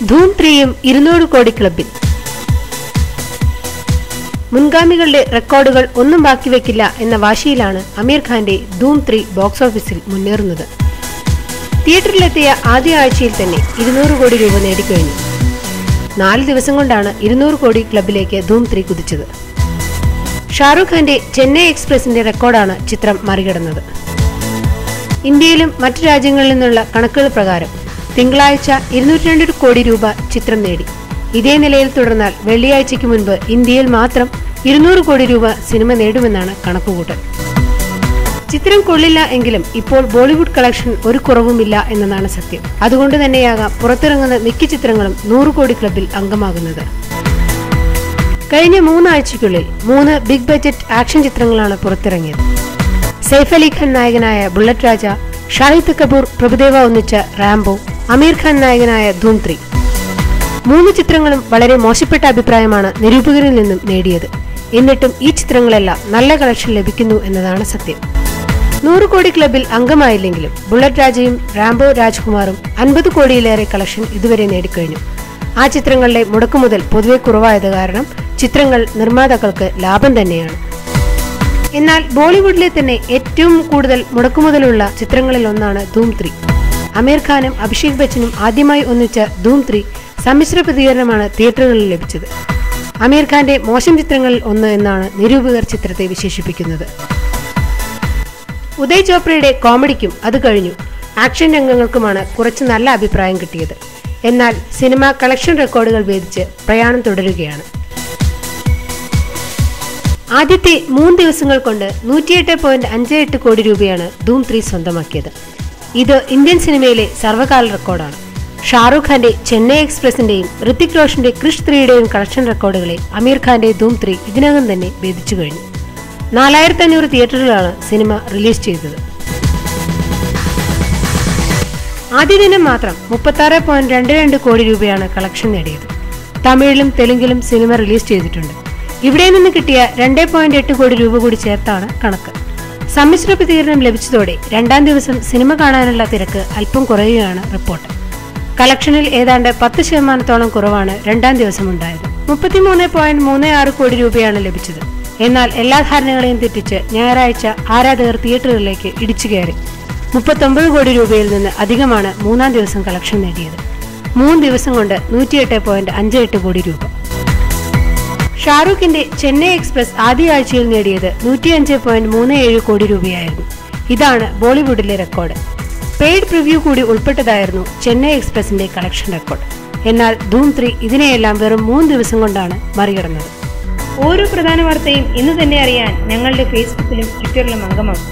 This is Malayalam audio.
ധൂം 3യും 200 കോടി ക്ലബിൽ. മുൻഗാമികളുടെ റെക്കോർഡുകൾ ഒന്നും ബാക്കി വെക്കില്ല എന്ന വാശിയിലാണ് അമീർ ഖാന്റെ ധൂം 3 ബോക്സ് ഓഫീസിൽ മുന്നേറുന്നത്. തിയേറ്ററിലെത്തിയ ആദ്യ ആഴ്ചയിൽ തന്നെ 200 കോടി രൂപ നേടിക്കഴിഞ്ഞു. 4 ദിവസം കൊണ്ടാണ് 200 കോടി ക്ലബിലേക്ക് ധൂം 3 കുതിച്ചത്. ഷാരൂഖ് ഖാന്റെ ചെന്നൈ എക്സ്പ്രസിന്റെ റെക്കോർഡാണ് ചിത്രം മറികടന്നത്. ഇന്ത്യയിലും മറ്റു രാജ്യങ്ങളിൽ നിന്നുള്ള കണക്കുകൾ പ്രകാരം തിങ്കളാഴ്ച 202 കോടി രൂപ ചിത്രം നേടി. ഇതേ നിലയിൽ തുടർന്നാൽ വെള്ളിയാഴ്ചയ്ക്ക് മുൻപ് ഇന്ത്യയിൽ മാത്രം 200 കോടി രൂപ സിനിമ നേടുമെന്നാണ് കണക്കുകൂട്ടൽ. ചിത്രം കൊള്ളില്ല എങ്കിലും ഇപ്പോൾ ബോളിവുഡ് കളക്ഷൻ ഒരു കുറവുമില്ല എന്നതാണ് സത്യം. അതുകൊണ്ട് തന്നെയാകാം പുറത്തിറങ്ങുന്ന മിക്ക ചിത്രങ്ങളും 100 കോടി ക്ലബിൽ അംഗമാകുന്നത്. കഴിഞ്ഞ 3 ആഴ്ചയ്ക്കുള്ളിൽ 3 ബിഗ് ബഡ്ജറ്റ് ആക്ഷൻ ചിത്രങ്ങളാണ് പുറത്തിറങ്ങിയത്. സൈഫ് അലി ഖാൻ നായകനായ ബുള്ളറ്റ് രാജ, ഷാഹിദ് കപൂർ പ്രഭുദേവ ഒന്നിച്ച റാംബോ, അമീർ ഖാൻ നായകനായ ധൂം 3. 3 ചിത്രങ്ങളും വളരെ മോശപ്പെട്ട അഭിപ്രായമാണ് നിരൂപകരിൽ നിന്നും നേടിയത്. എന്നിട്ടും ഈ ചിത്രങ്ങളെല്ലാം നല്ല കളക്ഷൻ ലഭിക്കുന്നു എന്നതാണ് സത്യം. 100 കോടി ക്ലബിൽ അംഗമായില്ലെങ്കിലും ബുള്ളറ്റ് രാജയും റാംബോ രാജ്കുമാറും 50 കോടിയിലേറെ കളക്ഷൻ ഇതുവരെ നേടിക്കഴിഞ്ഞു. ആ ചിത്രങ്ങളുടെ മുടക്കുമുതൽ പൊതുവെ കുറവായത് കാരണം ചിത്രങ്ങൾ നിർമ്മാതാക്കൾക്ക് ലാഭം തന്നെയാണ്. എന്നാൽ ബോളിവുഡിലെ തന്നെ ഏറ്റവും കൂടുതൽ മുടക്കുമുതലുള്ള ചിത്രങ്ങളിൽ ഒന്നാണ് ധൂം 3. അമീർ ഖാനും അഭിഷേക് ബച്ചനും ആദ്യമായി ഒന്നിച്ച ധൂം 3 സമ്മിശ്ര പ്രതികരണമാണ് തിയേറ്ററുകളിൽ ലഭിച്ചത്. അമീർ ഖാന്റെ മോശം ചിത്രങ്ങളിൽ ഒന്ന് എന്നാണ് നിരൂപകർ ചിത്രത്തെ വിശേഷിപ്പിക്കുന്നത്. ഉദയ് ചോപ്രയുടെ കോമഡിക്കും അത് കഴിഞ്ഞു ആക്ഷൻ രംഗങ്ങൾക്കുമാണ് കുറച്ച് നല്ല അഭിപ്രായം കിട്ടിയത്. എന്നാൽ സിനിമ കളക്ഷൻ റെക്കോർഡുകൾ ഭേദിച്ച് പ്രയാണം തുടരുകയാണ്. ആദ്യത്തെ 3 ദിവസങ്ങൾ കൊണ്ട് 108.58 കോടി രൂപയാണ് ധൂം 3 സ്വന്തമാക്കിയത്. ഇത് ഇന്ത്യൻ സിനിമയിലെ സർവകാല റെക്കോർഡാണ്. ഷാരൂഖ് ഖാന്റെ ചെന്നൈ എക്സ്പ്രസിന്റെയും ഋത്തിക് റോഷന്റെ ക്രിഷ് 3യുടെയും കളക്ഷൻ റെക്കോർഡുകളെ അമീർ ഖാന്റെ ധൂം 3 ഇതിനകം തന്നെ ഭേദിച്ചു കഴിഞ്ഞു. 4500 തിയേറ്ററുകളാണ് സിനിമ റിലീസ് ചെയ്തത്. ആദ്യ ദിനം മാത്രം 36.22 കോടി രൂപയാണ് കളക്ഷൻ നേടിയത്. തമിഴിലും തെലുങ്കിലും സിനിമ റിലീസ് ചെയ്തിട്ടുണ്ട്. ഇവിടെ നിന്ന് കിട്ടിയ 2.8 കോടി രൂപ കൂടി ചേർത്താണ് കണക്ക്. സമ്മിശ്ര പ്രതികരണം ലഭിച്ചതോടെ 2ാം ദിവസം സിനിമ കാണാനുള്ള തിരക്ക് അല്പം കുറയുകയാണ് റിപ്പോർട്ട്. കളക്ഷനിൽ ഏതാണ്ട് 10% കുറവാണ് 2ാം ദിവസം ഉണ്ടായത്. 33.36 കോടി രൂപയാണ് ലഭിച്ചത്. എന്നാൽ എല്ലാ ധാരണകളെയും തെറ്റിച്ച് ഞായറാഴ്ച ആരാധകർ തിയേറ്ററുകളിലേക്ക് ഇടിച്ചു കയറി. 39 കോടി രൂപയിൽ നിന്ന് അധികമാണ് 3ാം ദിവസം കളക്ഷൻ നേടിയത്. 3 ദിവസം കൊണ്ട് 108.58 കോടി രൂപ. ഷാരൂഖിന്റെ ചെന്നൈ എക്സ്പ്രസ് ആദ്യ ആഴ്ചയിൽ നേടിയത് 105.37 കോടി രൂപയായിരുന്നു. ഇതാണ് ബോളിവുഡിലെ റെക്കോർഡ്. പെയ്ഡ് പ്രിവ്യൂ കൂടി ഉൾപ്പെട്ടതായിരുന്നു ചെന്നൈ എക്സ്പ്രസിന്റെ കളക്ഷൻ റെക്കോർഡ്. എന്നാൽ ധൂം 3 ഇതിനെയെല്ലാം വെറും 3 ദിവസം കൊണ്ടാണ് മറികടന്നത്. ഓരോ പ്രധാന വാർത്തയും ഇന്ന് തന്നെ അറിയാൻ ഞങ്ങളുടെ ഫേസ്ബുക്കിലും ട്വിറ്ററിലും അംഗമാകും.